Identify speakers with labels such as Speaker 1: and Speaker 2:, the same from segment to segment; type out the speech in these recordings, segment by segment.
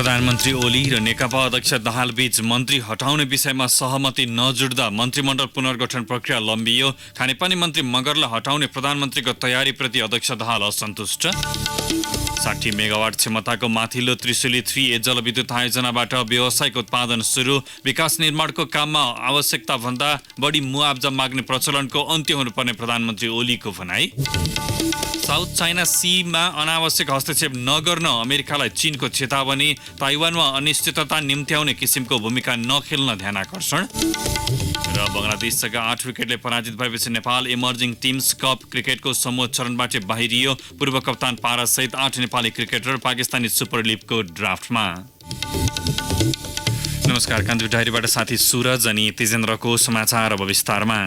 Speaker 1: प्रधानमन्त्री ओली र नेकपा अध्यक्ष दाहाल बीच मन्त्री हटाउने विषयमा सहमति नजुट्दा मन्त्रीमण्डल पुनर्गठन प्रक्रिया लम्बियो। खानेपानी मन्त्री मगरलाई हटाउने प्रधानमन्त्रीको तयारीप्रति अध्यक्ष दाहाल असन्तुष्ट। 60 मेगावाट क्षमताको माथिल्लो त्रिशुली 3A जलविद्युत आयोजनाबाट व्यावसायिक उत्पादन सुरु। विकास निर्माणको काममा आवश्यकताभन्दा बढी मुआब्जा माग्ने प्रचलनको अन्त्य हुनुपर्ने प्रधानमन्त्री ओलीको भनाई। साउथ चाइना सीमा अनावश्यक हस्तक्षेप नगर्न अमेरिकालाई चीनको चेतावनी। ताइवानमा अनिश्चितता निम्त्याउने किसिमको भूमिका नखेल्न ध्यानाकर्षण। र बङ्गलादेशसँग 8 विकेटले पराजित भएपछि नेपाल इमर्जिङ टिम्स कप क्रिकेटको समूह चरणबाट बाहिरियो। पूर्व कप्तान पारासहित 8 नेपाली क्रिकेटर पाकिस्तानी सुपर लिगको ड्राफ्टमा। नमस्कार, कान्ति डायरीबाट साथी सुरज अनि तेजेन्द्रको समाचार अब विस्तारमा।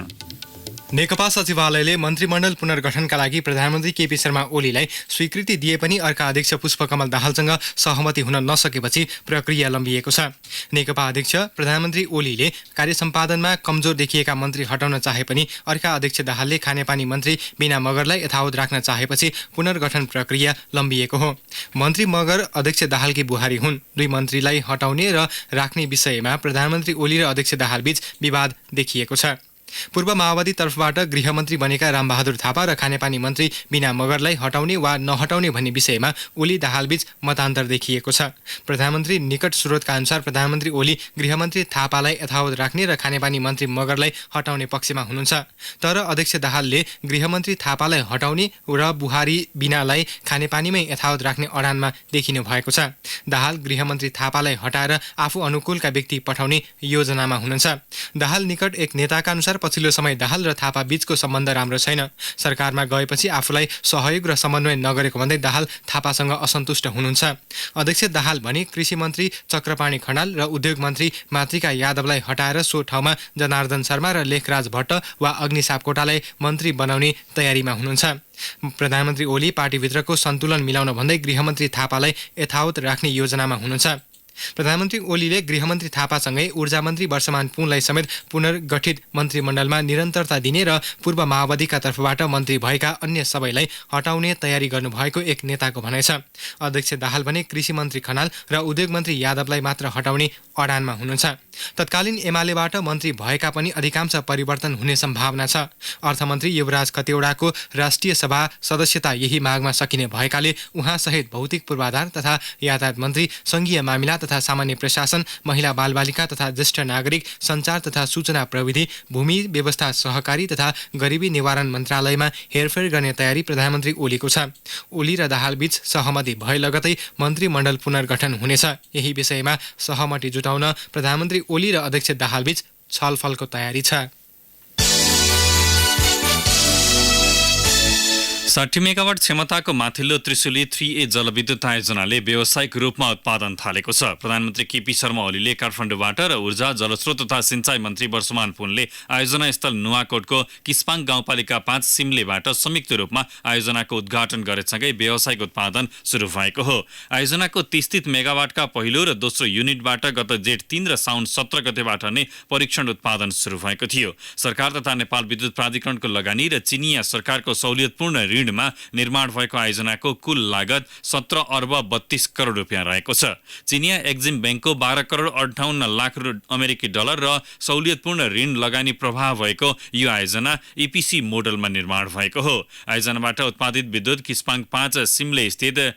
Speaker 2: नेकपा सचिवालयले मन्त्रीमण्डल पुनर्गठनका लागि प्रधानमन्त्री केपी शर्मा ओलीलाई स्वीकृति दिए पनि अर्का अध्यक्ष पुष्पकमल दाहालसँग सहमति हुन नसकेपछि प्रक्रिया लम्बिएको छ। नेकपा अध्यक्ष प्रधानमन्त्री ओलीले कार्य सम्पादनमा कमजोर देखिएका मन्त्री हटाउन चाहे पनि अर्का अध्यक्ष दाहालले खानेपानी मन्त्री बिना मगरलाई यथावत राख्न चाहेपछि पुनर्गठन प्रक्रिया लम्बिएको हो। मन्त्री मगर अध्यक्ष दाहालकी बुहारी हुन्। दुई मन्त्रीलाई हटाउने र राख्ने विषयमा प्रधानमन्त्री ओली र अध्यक्ष दाहालबीच विवाद देखिएको छ। पूर्व माओवादी तर्फबाट गृहमन्त्री बनेका रामबहादुर थापा र खानेपानी मन्त्री बिना मगरलाई हटाउने वा नहटाउने भन्ने विषयमा ओली दाहालबीच मतान्तर देखिएको छ। प्रधानमन्त्री निकट स्रोतका अनुसार प्रधानमन्त्री ओली गृहमन्त्री थापालाई यथावत राख्ने र खानेपानी मन्त्री मगरलाई हटाउने पक्षमा हुनुहुन्छ। तर अध्यक्ष दाहालले गृहमन्त्री थापालाई हटाउने र बुहारी बिनालाई खानेपानीमै यथावत राख्ने अडानमा देखिनु भएको छ। दाहाल गृहमन्त्री थापालाई हटाएर आफू अनुकूलका व्यक्ति पठाउने योजनामा हुनुहुन्छ। दाहाल निकट एक नेताका अनुसार पछिल्लो समय दाहाल र थापा बीचको सम्बन्ध राम्रो छैन। सरकारमा गएपछि आफूलाई सहयोग र समन्वय नगरेको भन्दै दाहाल थापासँग असन्तुष्ट हुनुहुन्छ। अध्यक्ष दाहाल भने कृषि मन्त्री चक्रपाणी खनाल र उद्योग मन्त्री मातृका यादवलाई हटाएर सो ठाउँमा जनार्दन शर्मा र लेखराज भट्ट वा अग्नि सापकोटालाई मन्त्री बनाउने तयारीमा हुनुहुन्छ। प्रधानमन्त्री ओली पार्टीभित्रको सन्तुलन मिलाउन भन्दै गृहमन्त्री थापालाई यथावत राख्ने योजनामा हुनुहुन्छ। प्रधानमन्त्री ओलीले गृहमन्त्री थापासँगै ऊर्जा मन्त्री वर्षमान पुनलाई समेत पुनर्गठित मन्त्रीमण्डलमा निरन्तरता दिने र पूर्व माओवादीका तर्फबाट मन्त्री भएका अन्य सबैलाई हटाउने तयारी गर्नुभएको एक नेताको भनाइ छ। अध्यक्ष दाहाल भने कृषि मन्त्री खनाल र उद्योग मन्त्री यादवलाई मात्र हटाउने अडानमा हुनुहुन्छ। तत्कालीन एमालेबाट मन्त्री भएका पनि अधिकांश परिवर्तन हुने सम्भावना छ। अर्थमन्त्री युवराज खतिवडाको राष्ट्रिय सभा सदस्यता यही मागमा सकिने भएकाले उहाँसहित भौतिक पूर्वाधार तथा यातायात मन्त्री, सङ्घीय मामिला तथा सामान्य प्रशासन, महिला बालबालिका तथा ज्येष्ठ नागरिक, सञ्चार तथा सूचना प्रविधि, भूमि व्यवस्था सहकारी तथा गरिबी निवारण मन्त्रालयमा हेरफेर गर्ने तयारी प्रधानमन्त्री ओलीको छ। ओली र दाहालबीच सहमति भए लगतै मन्त्रीमण्डल पुनर्गठन हुनेछ। यही विषयमा सहमति जुटाउन प्रधानमन्त्री ओली र अध्यक्ष दाहालबीच छलफलको तयारी छ।
Speaker 1: 60 मेगावाट क्षमताको माथिल्लो त्रिशुली 3A जलविद्युत आयोजनाले व्यावसायिक रूपमा उत्पादन थालेको छ। प्रधानमन्त्री केपी शर्मा ओलीले काठमाडौँबाट र ऊर्जा, जलस्रोत तथा सिंचाई मन्त्री वर्षमान पुनले आयोजना स्थल नुवाकोटको किस्पाङ गाउँपालिका 5 सिमलेबाट संयुक्त रूपमा आयोजनाको उद्घाटन गरेसँगै व्यावसायिक उत्पादन सुरु भएको हो। आयोजनाको 30 मेगावाटका पहिलो र दोस्रो युनिटबाट गत जेठ 3 र साउन 17 गतेबाट नै परीक्षण उत्पादन सुरु भएको थियो। सरकार तथा नेपाल विद्युत प्राधिकरणको लगानी र चिनिया सरकारको सहुलियतपूर्ण ऋणमा निर्माण भएको आयोजनाको कुल लागत 17 अर्ब 32 करोड रुपियाँ रहेको छ। चिनिया एक्जिम ब्याङ्कको 12 करोड 58 लाख अमेरिकी डलर र सहुलियतपूर्ण ऋण लगानी प्रभाव भएको यो आयोजना EPC मोडलमा निर्माण भएको हो। आयोजनाबाट उत्पादित विद्युत किस्पाङ 5 सिमले स्थित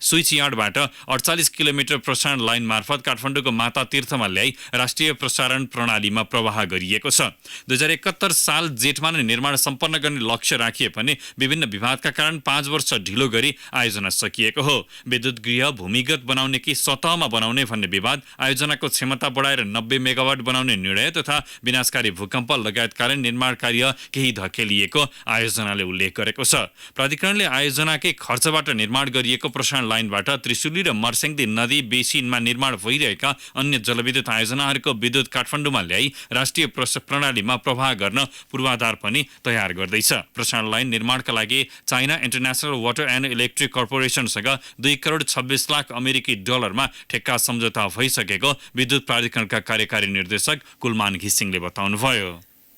Speaker 1: स्विच यार्डबाट 48 किलोमिटर प्रसारण लाइन मार्फत काठमाडौँको माता तीर्थमा ल्याई राष्ट्रिय प्रसारण प्रणालीमा प्रवाह गरिएको छ। 2071 साल जेठमा नै निर्माण सम्पन्न गर्ने लक्ष्य राखिए पनि विभिन्न विवादका कारण 5 वर्ष ढिलो गरी आयोजना सकिएको हो। विद्युत गृह भूमिगत बनाउने कि सतहमा बनाउने भन्ने विवाद, आयोजनाको क्षमता बढाएर 90 मेगावाट बनाउने निर्णय तथा विनाशकारी भूकम्प लगायत कारण निर्माण कार्य केही धकेलिएको आयोजनाले उल्लेख गरेको छ। प्राधिकरणले आयोजनाकै खर्चबाट निर्माण गरिएको प्रसारण लाइनबाट त्रिशुली र मर्स्याङ्दी नदी बेसिनमा निर्माण भइरहेका अन्य जलविद्युत आयोजनाहरूको विद्युत काठमाडौँमा ल्याई राष्ट्रिय प्रणालीमा प्रवाह गर्न पूर्वाधार पनि तयार गर्दैछ। प्रसारण लाइन निर्माणका लागि China International Water and Electric कर्पोरेसनसँग 2 करोड 26 लाख अमेरिकी डलरमा ठेक्का सम्झौता भइसकेको विद्युत प्राधिकरणका कार्यकारी निर्देशक कुलमान घिसिङले बताउनुभयो।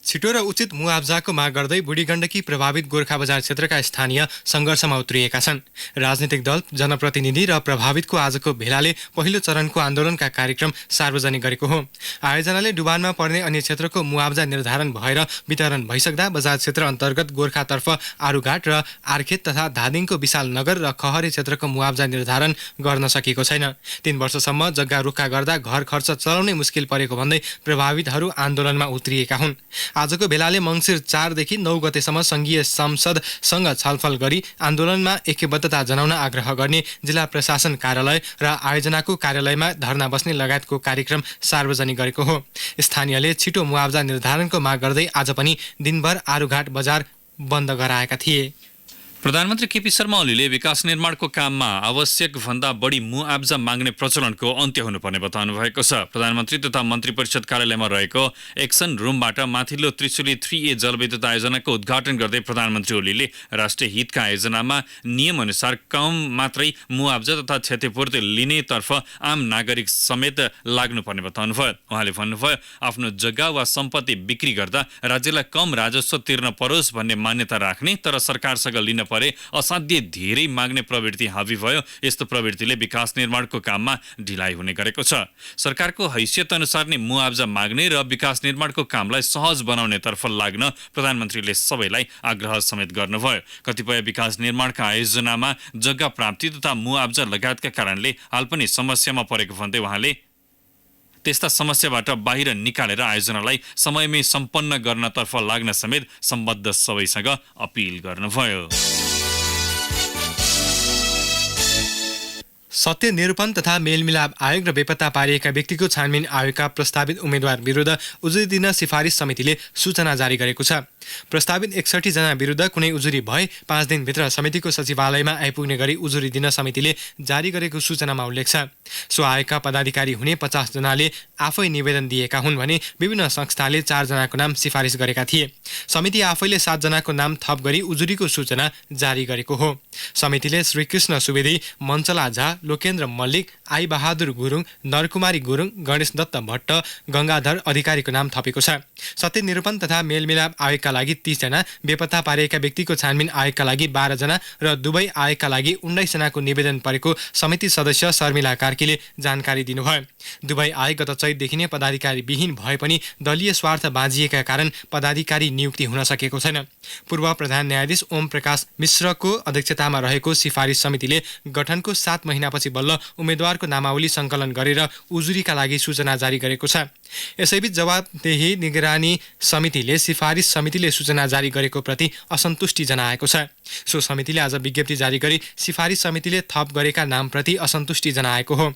Speaker 2: छिटो र उचित मुआब्जाको माग गर्दै बुढी गण्डकी प्रभावित गोर्खा बजार क्षेत्रका स्थानीय सङ्घर्षमा उत्रिएका छन्। राजनीतिक दल, जनप्रतिनिधि र प्रभावितको आजको भेलाले पहिलो चरणको आन्दोलनका कार्यक्रम सार्वजनिक गरेको हो। आयोजनाले डुबानमा पर्ने अन्य क्षेत्रको मुआब्जा निर्धारण भएर वितरण भइसक्दा बजार क्षेत्र अन्तर्गत गोर्खातर्फ आरुघाट र आर्खेत तथा धादिङको विशाल नगर र खहरे क्षेत्रको मुआब्जा निर्धारण गर्न सकिएको छैन। 3 वर्षसम्म जग्गा रुखा गर्दा घर खर्च चलाउनै मुस्किल परेको भन्दै प्रभावितहरू आन्दोलनमा उत्रिएका हुन्। आजको भेलाले मङ्सिर 4 देखि 9 गतेसम्म सङ्घीय संसदसँग छलफल गरी आन्दोलनमा ऐक्यबद्धता जनाउन आग्रह गर्ने जिल्ला प्रशासन कार्यालय र आयोजनाको कार्यालयमा धरना बस्ने लगायतको कार्यक्रम सार्वजनिक गरेको हो। स्थानीयले छिटो मुआब्जा निर्धारणको माग गर्दै आज पनि दिनभर आरुघाट बजार बन्द गराएका थिए।
Speaker 1: प्रधानमन्त्री केपी शर्मा ओलीले विकास निर्माणको काममा आवश्यक भन्दा बढी मुआब्जा माग्ने प्रचलनको अन्त्य हुनुपर्ने बताउनु भएको छ। प्रधानमन्त्री तथा मन्त्री परिषद कार्यालयमा रहेको एक्सन रुमबाट माथिल्लो त्रिशुली 3A जलविद्युत आयोजनाको उद्घाटन गर्दै प्रधानमन्त्री ओलीले राष्ट्रिय हितका आयोजनामा नियमअनुसार कम मात्रै मुआब्जा तथा क्षतिपूर्ति लिनेतर्फ आम नागरिक समेत लाग्नुपर्ने बताउनुभयो। उहाँले भन्नुभयो, आफ्नो जग्गा वा सम्पत्ति बिक्री गर्दा राज्यलाई कम राजस्व तिर्न परोस् भन्ने मान्यता राख्ने तर सरकारसँग लिन परे असाध्य धेरै माग्ने प्रवृत्ति हावी भयो। यस्तो प्रवृत्तिले विकास निर्माणको काममा ढिलाइ हुने गरेको छ। सरकारको हैसियत अनुसार नै मुआब्जा माग्ने र विकास निर्माणको कामलाई सहज बनाउनेतर्फ लाग्न प्रधानमन्त्रीले सबैलाई आग्रह समेत गर्नुभयो। कतिपय विकास निर्माणका आयोजनामा जग्गा प्राप्ति तथा मुआब्जा लगायतका कारणले हाल पनि समस्यामा परेको भन्दै उहाँले त्यस्ता समस्याबाट बाहिर निकालेर आयोजनालाई समयमै सम्पन्न गर्नतर्फ लाग्न समेत सम्बद्ध सबैसँग अपिल गर्नुभयो।
Speaker 2: सत्य निरूपण तथा मेलमिलाप आयोग र बेपत्ता पारिएका व्यक्तिको छानबिन आयोगका प्रस्तावित उम्मेद्वार विरुद्ध उजुरी दिन सिफारिस समितिले सूचना जारी गरेको छ। प्रस्तावित 61 जना विरुद्ध कुनै उजुरी भए 5 दिनभित्र समितिको सचिवालयमा आइपुग्ने गरी उजुरी दिन समितिले जारी गरेको सूचनामा उल्लेख छ। सो आयोगका पदाधिकारी हुने 50 जनाले आफै निवेदन दिएका हुन् भने विभिन्न संस्थाले 4 जनाको नाम सिफारिस गरेका थिए। समिति आफैले 7 जनाको नाम थप गरी उजुरीको सूचना जारी गरेको हो। समितिले श्रीकृष्ण सुवेदी, मञ्चला झा, लोकेन्द्र मल्लिक, आई बहादुर गुरुङ, नरकुमारी गुरुङ, गणेश दत्त भट्ट, गङ्गाधर अधिकारीको नाम थपेको छ। सत्य निरूपण तथा मेलमिलाप आयोगका लागि 30 जना, बेपत्ता पारिएका व्यक्तिको छानबिन आयोगका लागि 12 जना र दुवै आयोगका लागि 19 जनाको निवेदन परेको समिति सदस्य शर्मिला कार्कीले जानकारी दिनुभयो। दुवै आयोग गत चैतदेखि नै पदाधिकारी विहीन भए पनि दलीय स्वार्थ बाँझिएका कारण पदाधिकारी नियुक्ति हुन सकेको छैन। पूर्व प्रधान न्यायाधीश ओम प्रकाश मिश्रको अध्यक्षतामा रहेको सिफारिस समितिले गठनको 7 महिनापछि बल्ल उम्मेद्वारको नामावली सङ्कलन गरेर उजुरीका लागि सूचना जारी गरेको छ। यसैबीच जवाबदेही निगरानी समितिले सिफारिस समितिले सूचना जारी गरेको प्रति असन्तुष्टि जनाएको छ। सो समितिले आज विज्ञप्ति जारी गरी सिफारिस समितिले थप गरेका नामप्रति असन्तुष्टि जनाएको हो।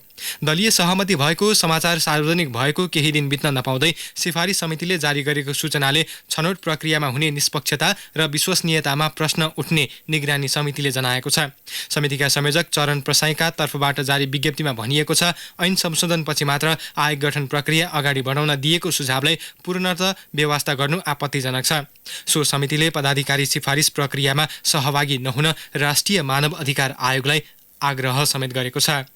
Speaker 2: दलीय सहमति भएको समाचार सार्वजनिक भएको केही दिन बित्न नपाउँदै सिफारिस समितिले जारी गरेको सूचनाले छनौट प्रक्रियामा हुने निष्पक्षता र विश्वसनीयतामा प्रश्न उठ्ने निगरानी समितिले जनाएको छ। समितिका संयोजक चरण प्रसाईका तर्फबाट जारी विज्ञप्तिमा भनिएको छ, ऐन संशोधनपछि मात्र आयोग गठन प्रक्रिया अगाडि बढाउन दिएको सुझावलाई पूर्णतः व्यवस्था गर्नु आपत्तिजनक छ। सो समितिले पदाधिकारी सिफारिस प्रक्रियामा सहभागी नहुन राष्ट्रिय मानव अधिकार आयोगलाई आग्रह समेत गरेको छ।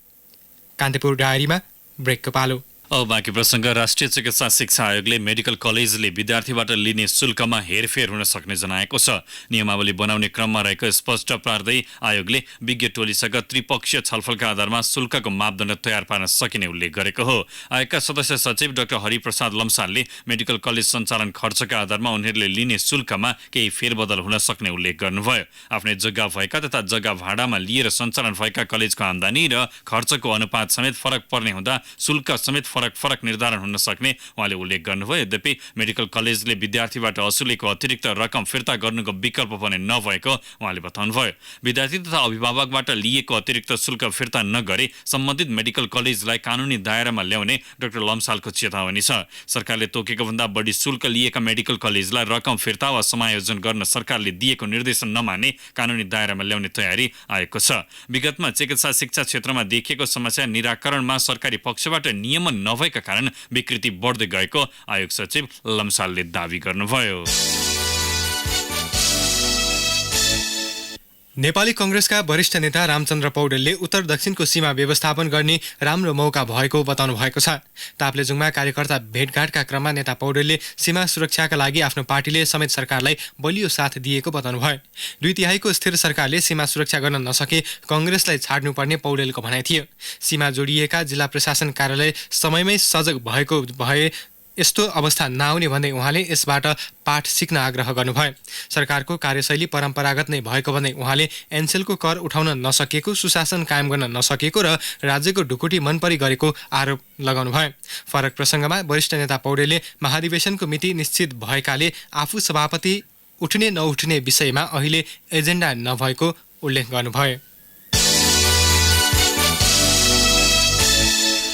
Speaker 2: कान्तिपुर डायरीमा ब्रेकको पालो।
Speaker 1: अब बाँकी प्रसङ्ग। राष्ट्रिय चिकित्सा शिक्षा आयोगले मेडिकल कलेजले विद्यार्थीबाट लिने शुल्कमा हेरफेर हुन सक्ने जनाएको छ। नियमावली बनाउने क्रममा रहेको स्पष्ट पार्दै आयोगले विज्ञ टोलीसँग त्रिपक्षीय छलफलका आधारमा शुल्कको मापदण्ड तयार पार्न सकिने उल्लेख गरेको हो। आयोगका सदस्य सचिव डाक्टर हरिप्रसाद लम्सालले मेडिकल कलेज सञ्चालन खर्चका आधारमा उनीहरूले लिने शुल्कमा केही फेरबदल हुन सक्ने उल्लेख गर्नुभयो। आफ्नै जग्गा भएका तथा जग्गा भाडामा लिएर सञ्चालन भएका कलेजको आम्दानी र खर्चको अनुपात समेत फरक पर्ने हुँदा शुल्क समेत फरक निर्धारण हुन सक्ने उहाँले उल्लेख गर्नुभयो। यद्यपि मेडिकल कलेजले विद्यार्थीबाट असुलेको अतिरिक्त रकम फिर्ता गर्नुको विकल्प पनि नभएको उहाँले बताउनुभयो। विद्यार्थी तथा अभिभावकबाट लिएको अतिरिक्त शुल्क फिर्ता नगरे सम्बन्धित मेडिकल कलेजलाई कानुनी दायरामा ल्याउने डाक्टर लम्सालको चेतावनी छ। सरकारले तोकेको भन्दा बढी शुल्क लिएका मेडिकल कलेजलाई रकम फिर्ता वा समायोजन गर्न सरकारले दिएको निर्देशन नमाने कानुनी दायरामा ल्याउने तयारी आएको छ। विगतमा चिकित्सा शिक्षा क्षेत्रमा देखिएको समस्या निराकरणमा सरकारी पक्षबाट नियमन नभएका कारण विकृति बढ्दै गएको आयोग सचिव लम्सालले दावी गर्नुभयो।
Speaker 2: नेपाली कङ्ग्रेसका वरिष्ठ नेता रामचन्द्र पौडेलले उत्तर दक्षिणको सीमा व्यवस्थापन गर्ने राम्रो मौका भएको बताउनु भएको छ। ताप्लेजुङमा कार्यकर्ता भेटघाटका क्रममा नेता पौडेलले सीमा सुरक्षाका लागि आफ्नो पार्टीले समेत सरकारलाई बलियो साथ दिएको बताउनुभयो। 2/3 स्थिर सरकारले सीमा सुरक्षा गर्न नसके कङ्ग्रेसलाई छाड्नुपर्ने पौडेलको भनाइ थियो। सीमा जोडिएका जिल्ला प्रशासन कार्यालय समयमै सजग भएको भए यस्तो अवस्था नआउने भन्दै उहाँले यसबाट पाठ सिक्न आग्रह गर्नुभयो। सरकारको कार्यशैली परम्परागत नै भएको भन्दै उहाँले एनसेलको कर उठाउन नसकेको, सुशासन कायम गर्न नसकेको र राज्यको ढुकुटी मनपरी गरेको आरोप लगाउनुभयो। फरक प्रसङ्गमा वरिष्ठ नेता पौडेलले महाधिवेशनको मिति निश्चित भएकाले आफू सभापति उठ्ने नउठ्ने विषयमा अहिले एजेन्डा नभएको उल्लेख गर्नुभयो।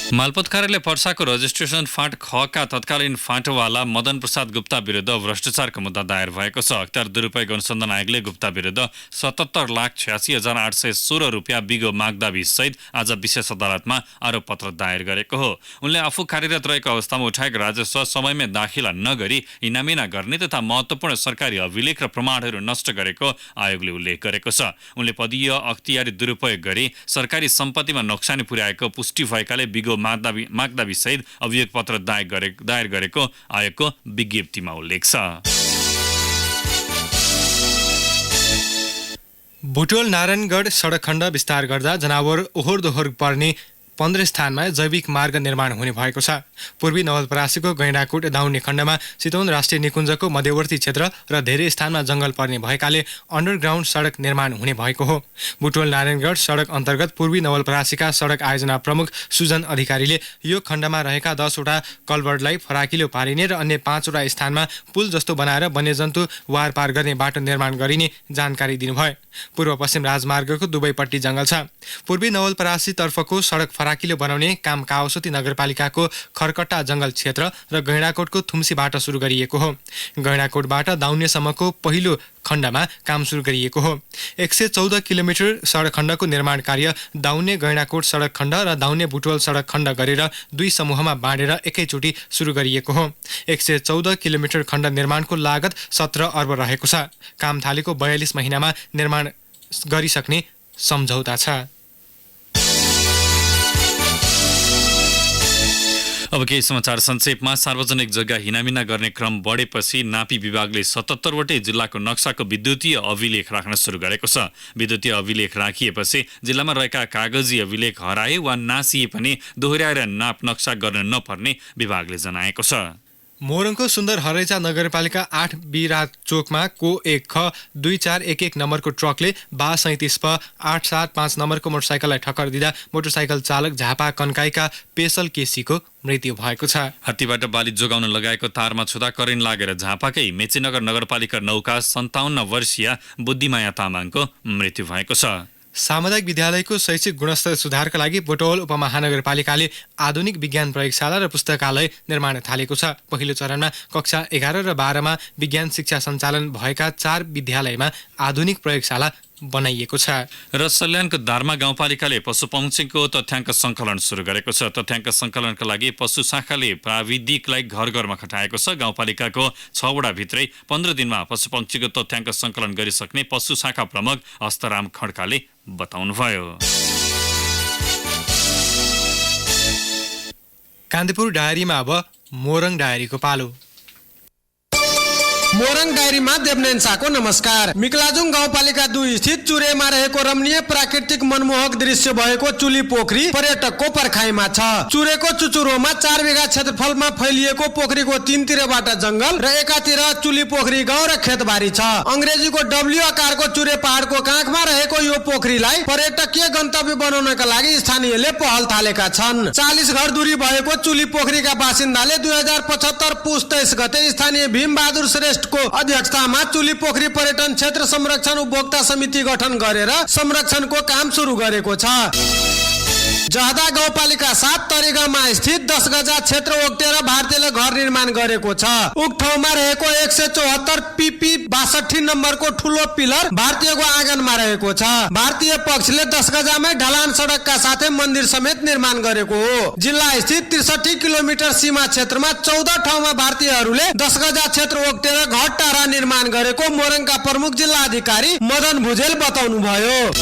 Speaker 1: मालपोत कार्यालय पर्साको रजिस्ट्रेसन फाँट खका तत्कालीन फाँटवाला मदन प्रसाद गुप्ता विरुद्ध भ्रष्टाचारको मुद्दा दायर भएको छ। अख्तियार दुरुपयोग अनुसन्धान आयोगले गुप्ता विरुद्ध 77,86,816 रुपियाँ बिगो मागदाबी सहित आज विशेष अदालतमा आरोपपत्र दायर गरेको हो। उनले आफू कार्यरत रहेको अवस्थामा उठाएको राजस्व समयमै दाखिला नगरी इनामिना गर्ने तथा महत्त्वपूर्ण सरकारी अभिलेख र प्रमाणहरू नष्ट गरेको आयोगले उल्लेख गरेको छ। उनले पदीय अख्तियारी दुरुपयोग गरी सरकारी सम्पत्तिमा नोक्सानी पुर्याएको पुष्टि भएकाले बिगो मागदाबी सहित अभियोग पत्र दायर गरेको आयोगको विज्ञप्तिमा उल्लेख छ।
Speaker 2: बुटोल नारायणगढ सडक खण्ड विस्तार गर्दा जनावर ओहोर दोहोर पर्ने 15 स्थानमा जैविक मार्ग निर्माण हुने भएको छ। पूर्वी नवलपरासीको गैंडाकोट दाउन्ने खण्डमा चितवन राष्ट्रिय निकुञ्जको मध्यवर्ती क्षेत्र र धेरै स्थानमा जङ्गल पर्ने भएकाले अन्डरग्राउन्ड सडक निर्माण हुने भएको हो। बुटोल नारायणगढ सडक अन्तर्गत पूर्वी नवलपरासीका सडक आयोजना प्रमुख सुजन अधिकारीले यो खण्डमा रहेका 10 वटा कलवर्टलाई फराकिलो पारिने र अन्य 5 वटा स्थानमा पुल जस्तो बनाएर वन्यजन्तु वार पार गर्ने बाटो निर्माण गरिने जानकारी दिनुभयो। पूर्व पश्चिम राजमार्गको दुवैपट्टि जङ्गल छ। पूर्वी नवलपरासी तर्फको सडक फराकिलो बनाउने काम कावसोती नगरपालिकाको खरकट्टा जङ्गल क्षेत्र र गैंडाकोटको थुम्सीबाट सुरु गरिएको हो। गैंडाकोटबाट दाउन्नेसम्मको पहिलो खण्डमा काम सुरु गरिएको हो। 114 किलोमिटर सडक खण्डको निर्माण कार्य दाउन्ने गैंडाकोट सडक खण्ड र दाउन्ने बुटवल सडक खण्ड गरेर 2 समूहमा बाँडेर एकैचोटि सुरु गरिएको हो। 114 किलोमिटर खण्ड निर्माणको लागत 17 अर्ब रहेको छ। काम थालेको 42 महिनामा निर्माण गरिसक्ने सम्झौता छ।
Speaker 1: अब केही समाचार संक्षेपमा। सार्वजनिक जग्गा हिनामिना गर्ने क्रम बढेपछि नापी विभागले 77 वटै जिल्लाको नक्साको विद्युतीय अभिलेख राख्न सुरु गरेको छ। विद्युतीय अभिलेख राखिएपछि जिल्लामा रहेका कागजी अभिलेख हराए वा नासिए पनि दोहोर्याएर नाप नक्सा गर्न नपर्ने विभागले जनाएको छ।
Speaker 2: मोरङको सुन्दर हरैचा नगरपालिका 8 बिरा चोकमा को 1 ख 2411 नम्बरको ट्रकले 37 प 875 नम्बरको मोटरसाइकललाई ठक्कर दिँदा मोटरसाइकल चालक झापा कन्काईका पेसल केसीको मृत्यु भएको छ।
Speaker 1: हात्तीबाट बाली जोगाउन लगाएको तारमा छुँदा करेन्ट लागेर झापाकै मेचीनगर नगरपालिका 9 का 57 वर्षीय बुद्धिमाया तामाङको मृत्यु भएको छ।
Speaker 2: सामुदायिक विद्यालयको शैक्षिक गुणस्तर सुधारका लागि बुटवल उपमहानगरपालिकाले आधुनिक विज्ञान प्रयोगशाला र पुस्तकालय निर्माण थालेको छ। पहिलो चरणमा कक्षा 11 र 12 मा विज्ञान शिक्षा सञ्चालन भएका 4 विद्यालयमा आधुनिक प्रयोगशाला बनाइएको छ।
Speaker 1: र सल्यानको दार्मा गाउँपालिकाले पशुपक्षीको तथ्याङ्क सङ्कलन सुरु गरेको छ। तथ्याङ्क सङ्कलनका लागि पशु शाखाले प्राविधिकलाई घर घरमा खटाएको छ। गाउँपालिकाको 6 वडा भित्रै 15 दिनमा पशुपक्षीको तथ्याङ्क सङ्कलन गरिसक्ने पशु शाखा प्रमुख हस्तराम खड्काले बताउनुभयो।
Speaker 2: कान्तिपुर डायरीमा अब मोरङ डायरीको पालो।
Speaker 3: मोरङ डायरीमा देवनयन शाहको नमस्कार। मिकलाजुङ गाउँपालिका 2 स्थित चुरेमा रहेको रमणीय प्राकृतिक मनमोहक दृश्य भएको चुली पोखरी पर्यटकको पर्खाइमा छ। चुरेको चुचुरोमा 4 बिघा क्षेत्रफलमा फैलिएको पोखरीको 3 तिरबाट जंगल र एकातिर चुली पोखरी गाउँ र खेतबारी छ। अंग्रेजीको डब्ल्यू आकारको चुरे पहाडको काखमा रहेको यो पोखरीलाई पर्यटकीय गन्तव्य बनाउनका लागि स्थानीयले पहल थालेका छन्। 40 घर दूरी भएको चुली पोखरीका बासिन्दाले 2075 पुस 23 गते स्थानीय भीमबहादुर श्रेष्ठ को अध्यक्षतामा चुली पोखरी पर्यटन क्षेत्र संरक्षण उपभोक्ता समिति गठन गरेर संरक्षणको काम सुरु गरेको छ। जहदा गाउँपालिका 7 तरिगामा स्थित 10 गजा क्षेत्र ओगटेर भारतीयले घर निर्माण गरेको छ। उक्त ठाउँमा रहेको 174 PP 62 नम्बरको ठूलो पिलर भारतीयको आँगनमा रहेको छ। भारतीय पक्षले 10 गजामै ढलान सडकका साथै मन्दिर समेत निर्माण गरेको हो। जिल्ला स्थित 63 किलोमिटर सीमा क्षेत्रमा 14 ठाउँमा भारतीयहरूले 10 गजा क्षेत्र ओगटेर घर टारा निर्माण गरेको मोरङका प्रमुख जिल्ला अधिकारी मदन भुजेल बताउनुभयो।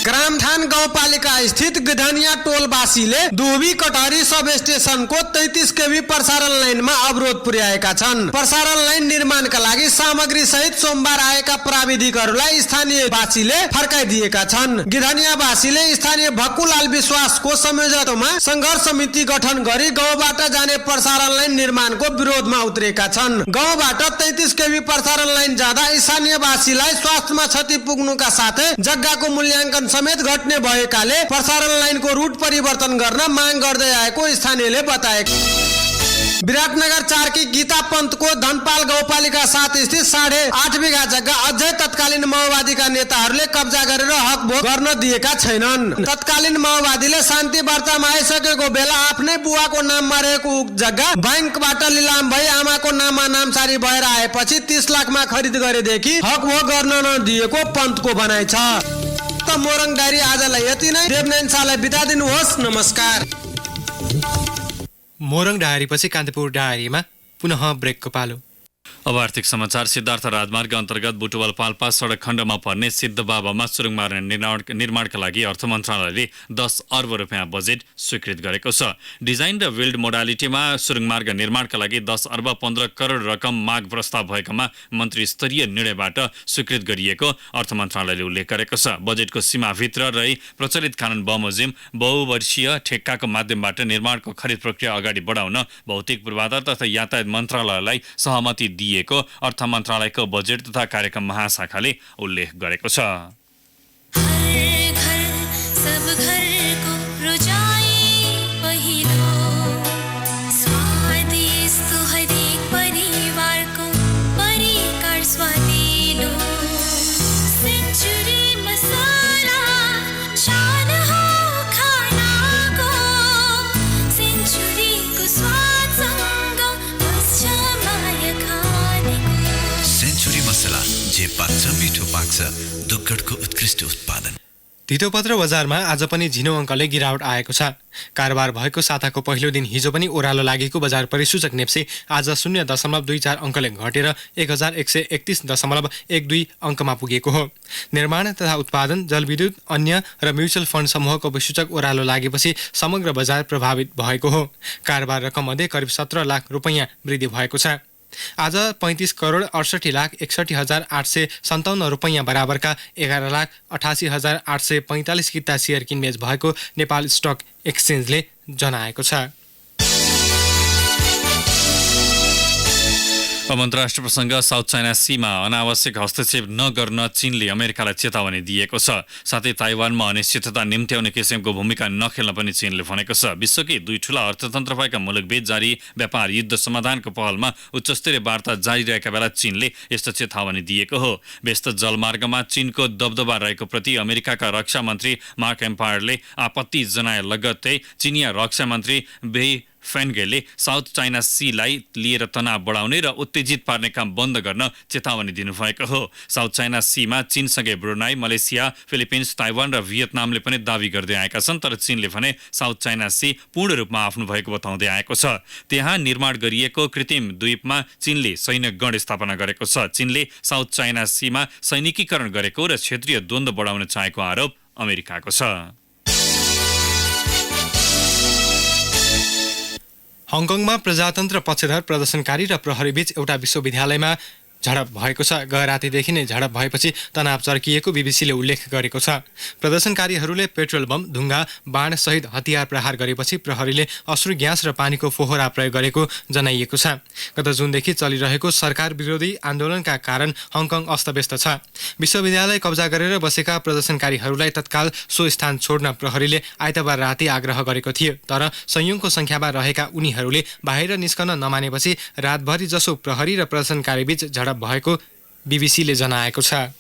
Speaker 3: ग्रामठान गाउँपालिका स्थित गिधनिया टोलवासीले दुबी कटहरी सब स्टेशनको 33 केबी प्रसारण लाइनमा अवरोध पुर्याएका छन्। प्रसारण लाइन निर्माणका लागि सामग्री सहित सोमबार आएका प्राविधिकहरूलाई स्थानीय वासीले फर्काइदिएका छन्। गिधनिया वासीले स्थानीय भक्कुलाल विश्वासको संयोजकत्वमा संघर्ष समिति गठन गरी गाउँबाट जाने प्रसारण लाइन निर्माणको विरोधमा उत्रेका छन्। गाउँबाट 33 केबी प्रसारण लाइन जाँदा स्थानीय वासीलाई स्वास्थ्यमा क्षति पुग्नुका साथै जग्गाको मूल्याङ्कन समेत घट्ने भएकाले प्रसारण लाइनको रुट परिवर्तन गर्न माग गर्दै आएको स्थानीयले बताए। विराटनगर 4 की गीता पन्तको धनपाल गाउँपालिका 7 स्थित 8.5 बिघा जग्गा अझै तत्कालीन माओवादीका नेताहरूले कब्जा गरेर हक भोग गर्न दिएका छैनन्। तत्कालीन माओवादीले शान्ति वार्तामा आइसकेको बेला आफ्नै बुवाको नाममा रहेको जग्गा बैंकबाट लिलाम भई आमाको नाममा नामसारी भएर आएपछि 30 लाखमा खरिद गरेदेखि हक भोग गर्न नदिएको पन्तको भनाइ छ। मोरङ डायरी आजलाई यति नै। देवनयन शाहलाई बिदा दिनुहोस्। नमस्कार।
Speaker 2: मोरङ डायरीपछि कान्तिपुर डायरीमा पुनः ब्रेकको पालो।
Speaker 1: अब आर्थिक समाचार। सिद्धार्थ राजमार्ग अन्तर्गत बुटवल पाल्पा सडक खण्डमा पर्ने सिद्धबाबामा सुरुङ मार्ग निर्माणका लागि अर्थ मन्त्रालयले 10 अर्ब रुपियाँ बजेट स्वीकृत गरेको छ। डिजाइन र बिल्ड मोडालिटीमा सुरुङ मार्ग निर्माणका लागि 10 अर्ब 15 करोड रकम माग प्रस्ताव भएकामा मन्त्री स्तरीय निर्णयबाट स्वीकृत गरिएको अर्थ मन्त्रालयले उल्लेख गरेको छ। बजेटको सीमाभित्र रही प्रचलित कानुन बमोजिम बहुवर्षीय ठेक्काको माध्यमबाट निर्माणको खरिद प्रक्रिया अगाडि बढाउन भौतिक पूर्वाधार तथा यातायात मन्त्रालयलाई सहमति दिएको अर्थ मन्त्रालयको बजेट तथा कार्यक्रम महाशाखाले उल्लेख गरेको छ।
Speaker 4: जे पाक्छ मिठो पाक्छ दुग्गडको उत्कृष्ट उत्पादन।
Speaker 2: धितोपत्र बजारमा आज पनि झिनो अङ्कले गिरावट आएको छ। कारोबार भएको साताको पहिलो दिन हिजो पनि ओह्रालो लागेको बजार परिसूचक नेप्से आज 0.24 अङ्कले घटेर 1131.12 अङ्कमा पुगेको हो। निर्माण तथा उत्पादन, जलविद्युत, अन्य र म्युचुअल फन्ड समूहको विसूचक ओह्रालो लागेपछि समग्र बजार प्रभावित भएको हो। कारोबार रकममध्ये करिब 17 लाख रुपैयाँ वृद्धि भएको छ। आज 35 करोड 68,68,857 रुपैयाँ बराबरका 11,88,845 किता सेयर किनबेच भएको नेपाल स्टक एक्सचेन्जले जनाएको छ।
Speaker 1: अब अन्तर्राष्ट्रिय प्रसङ्ग। साउथ चाइना सीमा अनावश्यक हस्तक्षेप नगर्न चीनले अमेरिकालाई चेतावनी दिएको छ। साथै ताइवानमा अनिश्चितता निम्त्याउने किसिमको भूमिका नखेल्न पनि चीनले भनेको छ। विश्वकै दुई ठूला अर्थतन्त्र भएका मुलुकबीच जारी व्यापार युद्ध समाधानको पहलमा उच्चस्तरीय वार्ता जारी रहेका बेला चीनले यस्तो चेतावनी दिएको हो। व्यस्त जलमार्गमा चीनको दबदबा रहेको प्रति अमेरिकाका रक्षा मन्त्री मार्क एम्पायरले आपत्ति जनाए लगत्तै चीनिया रक्षा मन्त्री बेई फेन्गेले साउथ चाइना सीलाई लिएर तनाव बढाउने र उत्तेजित पार्ने काम बन्द गर्न चेतावनी दिनुभएको हो। साउथ चाइना सीमा चीनसँगै ब्रुनाई, मलेसिया, फिलिपिन्स, ताइवान र भियतनामले पनि दावी गर्दै आएका छन्। तर चीनले भने साउथ चाइना सी पूर्ण रूपमा आफ्नो भएको बताउँदै आएको छ। त्यहाँ निर्माण गरिएको कृत्रिम द्वीपमा चीनले सैन्य गण स्थापना गरेको छ। चीनले साउथ चाइना सीमा सैनिकीकरण गरेको र क्षेत्रीय द्वन्द्व बढाउन चाहेको आरोप अमेरिकाको छ।
Speaker 2: हङकङमा प्रजातन्त्र पक्षधर प्रदर्शनकारी र प्रहरीबीच एउटा विश्वविद्यालयमा झडप भएको छ। गए रातिदेखि नै झडप भएपछि तनाव चर्किएको बीबीसीले उल्लेख गरेको छ। प्रदर्शनकारीहरूले पेट्रोल बम, ढुङ्गा, बाण सहित हतियार प्रहार गरेपछि प्रहरीले अश्रु ग्यास र पानीको फोहरा प्रयोग गरेको जनाइएको छ। गत जुनदेखि चलिरहेको सरकार विरोधी आन्दोलनका कारण हङकङ अस्तव्यस्त छ। विश्वविद्यालय कब्जा गरेर बसेका प्रदर्शनकारीहरूलाई तत्काल सो स्थान छोड्न प्रहरीले आइतबार राति आग्रह गरेको थियो। तर संयौंको संख्यामा रहेका उनीहरूले बाहिर निस्कन नमानेपछि रातभरि जसो प्रहरी र प्रदर्शनकारीबीच झडप भएको बीबीसीले जनाएको छ।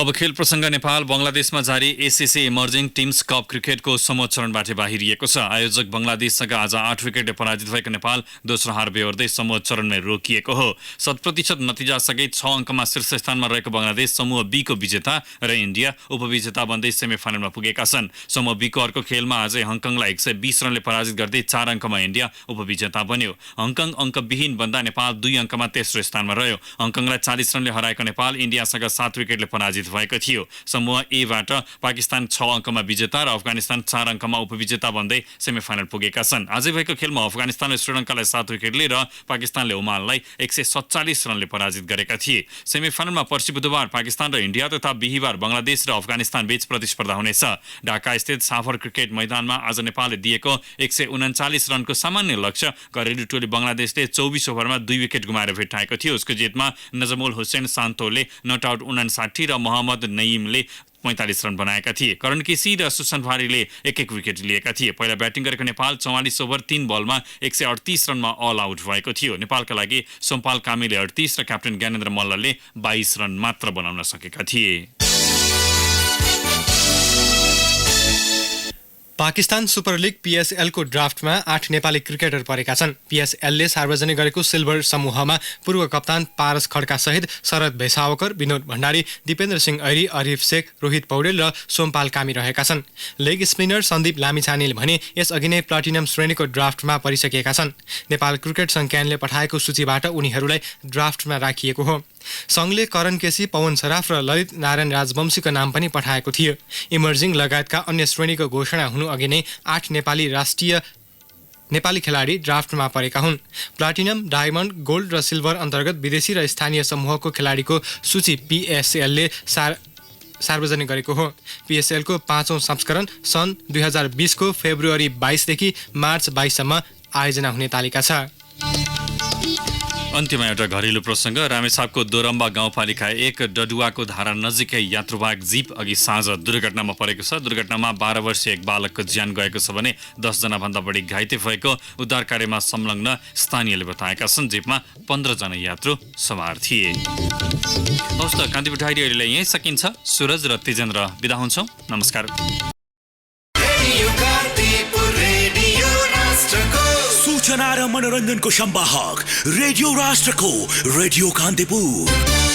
Speaker 1: अब खेल प्रसङ्ग नेपाल बङ्गलादेशमा जारी एसिसी इमर्जिङ टिम्स कप क्रिकेटको समूह चरणबाट बाहिरिएको छ। आयोजक बङ्गलादेशसँग आज 8 विकेटले पराजित भएको नेपाल दोस्रो हार बेहोर्दै समूह चरणमै रोकिएको हो। 100% नतिजासहित 6 अङ्कमा शीर्ष स्थानमा रहेको बङ्गलादेश समूह बी को विजेता र इन्डिया उपविजेता बन्दै सेमिफाइनलमा पुगेका छन्। समूह बी को अर्को खेलमा आजै हङकङलाई 120 रनले पराजित गर्दै 4 अङ्कमा इन्डिया उपविजेता बन्यो। हङकङ अङ्कविहीन बन्दा नेपाल 2 अङ्कमा तेस्रो स्थानमा रह्यो। हङकङलाई 40 रनले हराएको नेपाल इन्डियासँग 7 विकेटले पराजित भएको थियो। समूह एबाट पाकिस्तान 6 अङ्कमा विजेता र अफगानिस्तान 4 अङ्कमा उपविजेता बन्दै सेमिफाइनल पुगेका छन्। आजै भएको खेलमा अफगानिस्तानले श्रीलङ्कालाई 7 विकेटले र पाकिस्तानले ओमानलाई 147 रनले पराजित गरेका थिए। सेमिफाइनलमा पर्सि बुधबार पाकिस्तान र इन्डिया तथा बिहिबार बङ्गलादेश र अफगानिस्तान बीच प्रतिस्पर्धा हुनेछ। ढाका स्थित साफर क्रिकेट मैदानमा आज नेपालले दिएको 139 रनको सामान्य लक्ष्य घरेलु टोली बङ्गलादेशले 24 ओभरमा 2 विकेट गुमाएर भेट्टाएको थियो। उसको जितमा नजमुल हुसैन सान्तोले नट आउट 59 र मोहम्मद नईमले 45 रन बनाएका थिए। करण केसी र सुसन भारीले एक विकेट लिएका थिए। पहिला ब्याटिङ गरेको नेपाल 44 ओभर 3 बलमा 138 रनमा अल आउट भएको थियो। नेपालका लागि सोमपाल कामीले 38 र क्याप्टेन ज्ञानेन्द्र मल्लले 22 रन मात्र बनाउन सकेका थिए।
Speaker 2: पाकिस्तान सुपर लिग PSL को ड्राफ्टमा 8 नेपाली क्रिकेटर परेका छन्। PSL ले सार्वजनिक गरेको सिल्भर समूहमा पूर्व कप्तान पारस खड्का सहित शरद भैसावकर, विनोद भण्डारी, दिपेन्द्र सिंह ऐरी, अरिफ शेख, रोहित पौडेल र सोमपाल कामी रहेका छन्। लेग स्पिनर सन्दीप लामिछानेले भने यसअघि नै प्लाटिनम श्रेणीको ड्राफ्टमा परिसकेका छन्। नेपाल क्रिकेट संज्ञानले पठाएको सूचीबाट उनीहरूलाई ड्राफ्टमा राखिएको हो। सङ्घले करण केसी, पवन सराफ र ललित नारायण राजवंशीको नाम पनि पठाएको थियो। इमर्जिङ लगायतका अन्य श्रेणीको घोषणा हुनु अघि नै 8 नेपाली खेलाडी ड्राफ्टमा परेका हुन्। प्लाटिनम, डायमन्ड, गोल्ड र सिल्भर अन्तर्गत विदेशी र स्थानीय समूहको खेलाडीको सूची PSL ले सार्वजनिक गरेको हो। PSL को 5औं संस्करण सन् 2020 को फेब्रुअरी 22 देखि मार्च 22 सम्म आयोजना हुने तालिका छ।
Speaker 1: अन्त्यमा एउटा घरेलु प्रसङ्ग। रामेछापको दोरम्बा गाउँपालिका 1 डडुवाको धारा नजिकै यात्रुवाहक जीप अघि साँझ दुर्घटनामा परेको छ। दुर्घटनामा 12 वर्षीय एक बालकको ज्यान गएको छ भने 10 जना भन्दा बढी घाइते भएको उद्धार कार्यमा संलग्न स्थानीयले बताएका छन्। जीपमा 15 जना यात्रु सवार थिए। हवस् त कान्तिपुर डायरी अहिले यहीँ सकिन्छ। सूरज र तेजेन्द्र बिदा हुन्छौँ। नमस्कार।
Speaker 5: सूचना र मनोरञ्जनको संवाहक रेडियो राष्ट्रको रेडियो कान्तिपुर।